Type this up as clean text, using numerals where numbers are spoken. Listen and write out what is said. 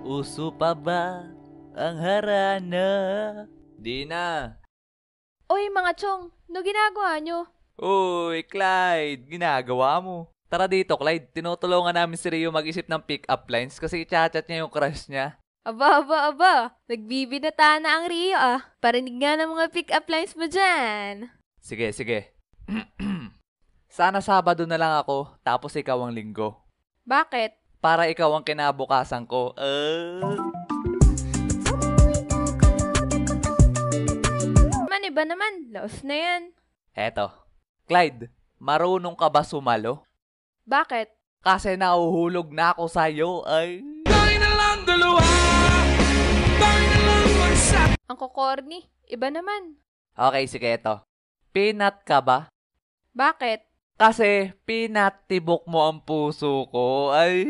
Uso pa ba ang harana? Di na. Oy, mga chong, no ginagawa nyo? Uy, Clyde, ginagawa mo. Tara dito, Clyde. Tinutulungan namin si Rio mag-isip ng pick-up lines kasi chat niya yung crush niya. Aba. Nagbibinata na ang Rio Parinig nga ng mga pick-up lines mo dyan. Sige. Sana Sabado na lang ako, tapos ikaw ang Linggo. Bakit? Para ikaw ang kinabukasan ko. Iba naman, laos na yan. Eto. Clyde, marunong ka ba sumalo? Bakit? Kasi nahuhulog na ako sa'yo, ay. Ang kokorni, iba naman. Okay, sige, eto. Peanut ka ba? Bakit? Kasi pinatibok mo ang puso ko, ay.